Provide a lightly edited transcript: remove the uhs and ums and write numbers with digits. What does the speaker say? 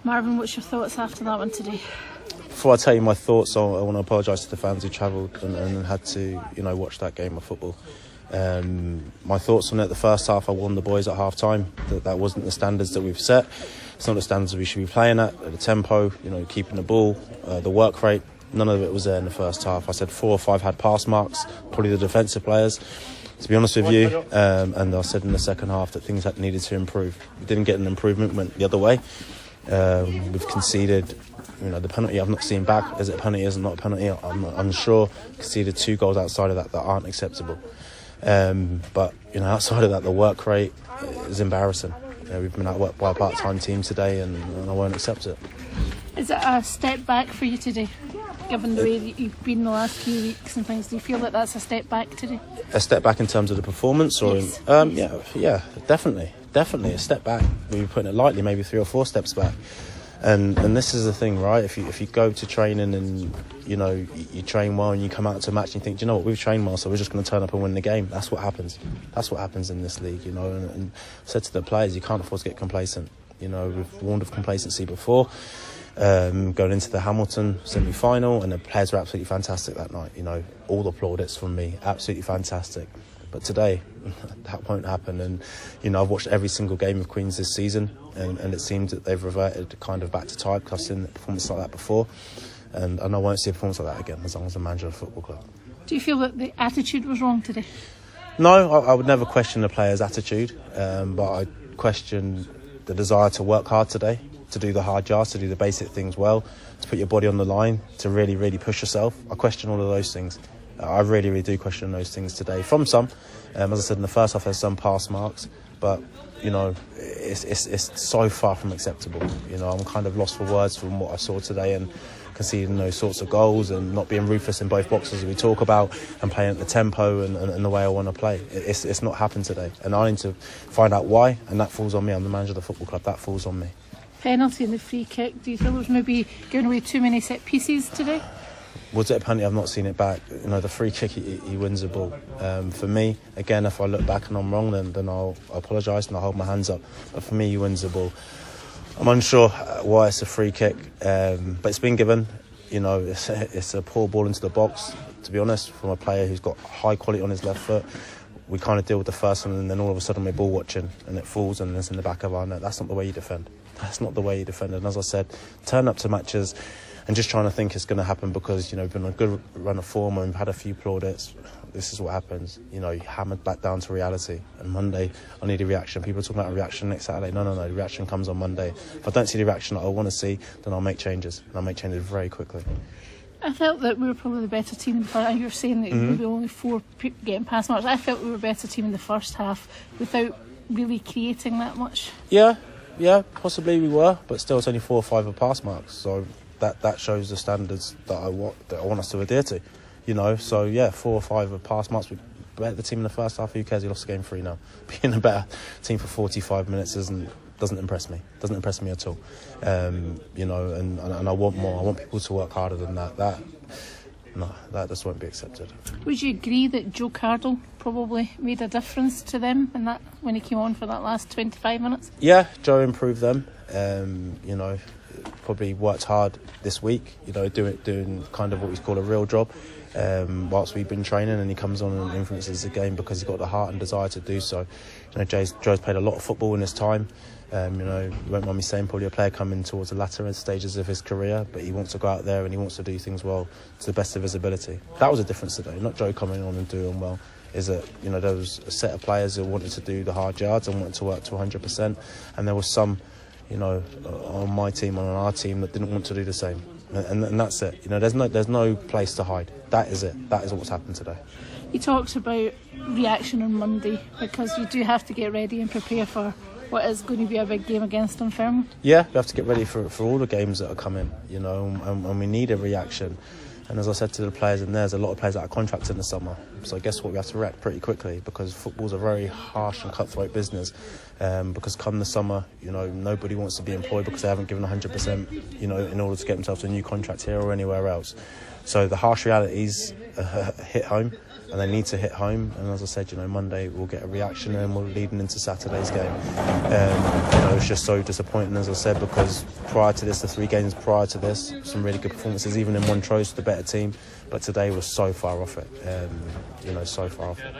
Marvin, what's your thoughts after that one today? Before I tell you my thoughts, I want to apologise to the fans who travelled and had to, watch that game of football. My thoughts on it: the first half, I warned the boys at half time that wasn't the standards that we've set. It's not the standards we should be playing at the tempo, keeping the ball, the work rate. None of it was there in the first half. I said 4 or 5 had pass marks, probably the defensive players, to be honest with you. And I said in the second half that things had needed to improve. We didn't get an improvement, went the other way. We've conceded, the penalty I've not seen back. Is it a penalty? Is it not a penalty? I'm not unsure. Conceded 2 goals outside of that aren't acceptable. But outside of that, the work rate is embarrassing. We've been outworked by a part-time team today, and I won't accept it. Is it a step back for you today, given the way that you've been the last few weeks and things? Do you feel that that's a step back today? A step back in terms of the performance, or yes. Yeah, definitely a step back. We were putting it lightly, maybe 3 or 4 steps back. And this is the thing, right? If you go to training and you train well and you come out to a match and you think, do you know what, we've trained well, so we're just going to turn up and win the game. That's what happens. That's what happens in this league, And I said to the players, you can't afford to get complacent. We've warned of complacency before. Going into the Hamilton semi-final, and the players were absolutely fantastic that night. All the plaudits from me, absolutely fantastic. But today, that won't happen. And I've watched every single game of Queen's this season, and it seems that they've reverted kind of back to type. Because I've seen a performance like that before, and I won't see a performance like that again as long as I'm manager of a football club. Do you feel that the attitude was wrong today? No, I would never question the player's attitude, but I question the desire to work hard today, to do the hard yards, to do the basic things well, to put your body on the line, to really, really push yourself. I question all of those things. I really, really do question those things today. From some, as I said in the first half, there's some pass marks, but it's so far from acceptable. I'm kind of lost for words from what I saw today, and conceding those sorts of goals and not being ruthless in both boxes we talk about, and playing at the tempo and the way I want to play. It's not happened today, and I need to find out why, and that falls on me. I'm the manager of the football club. That falls on me. Penalty and the free kick. Do you feel it was maybe giving away too many set pieces today? Was it a penalty? I've not seen it back. The free kick, he wins the ball. For me, again, if I look back and I'm wrong, then I'll apologise and I'll hold my hands up. But for me, he wins the ball. I'm unsure why it's a free kick, but it's been given. It's a poor ball into the box, to be honest, from a player who's got high quality on his left foot. We kind of deal with the first one, and then all of a sudden we're ball watching and it falls and it's in the back of our net. That's not the way you defend. That's not the way you defend. And as I said, turn up to matches and just trying to think it's going to happen because, we've been on a good run of form and we've had a few plaudits. This is what happens. You hammered back down to reality. And Monday, I need a reaction. People are talking about a reaction next Saturday. No. The reaction comes on Monday. If I don't see the reaction that I want to see, then I'll make changes. And I'll make changes very quickly. I felt that we were probably the better team in the first. You're saying that we were only 4 getting pass marks. I felt we were a better team in the first half without really creating that much. Yeah, possibly we were, but still it's only 4 or 5 of pass marks. So that shows the standards that I want us to adhere to. 4 or 5 of pass marks. We beat the team in the first half. Who cares? We lost the game 3-0. Being a better team for 45 minutes doesn't impress me. Doesn't impress me at all. And I want more. I want people to work harder than that. That just won't be accepted. Would you agree that Joe Cardle probably made a difference to them in that when he came on for that last 25 minutes? Yeah, Joe improved them. Probably worked hard this week. Doing kind of what we call a real job. Whilst we've been training, and he comes on and influences the game because he's got the heart and desire to do so. Joe's played a lot of football in his time. You won't mind me saying, probably a player coming towards the latter stages of his career, but he wants to go out there and he wants to do things well to the best of his ability. That was a difference today, not Joe coming on and doing well. Is that there was a set of players who wanted to do the hard yards and wanted to work to 100%, and there was some, on my team, on our team, that didn't want to do the same. And that's it. There's no place to hide. That is it. That is what's happened today. You talked about reaction on Monday because you do have to get ready and prepare for what is going to be a big game against Dunfermline. Yeah, we have to get ready for all the games that are coming, and we need a reaction. And as I said to the players, and there's a lot of players that are contracted in the summer. So guess what? We have to react pretty quickly because football's a very harsh and cutthroat business. Because come the summer, nobody wants to be employed because they haven't given 100%, in order to get themselves a new contract here or anywhere else. So the harsh realities hit home. and they need to hit home. And as I said, Monday we'll get a reaction, and we're leading into Saturday's game. It's just so disappointing, as I said, because prior to this, the 3 games prior to this, some really good performances, even in Montrose, the better team. But today was so far off it, so far off it.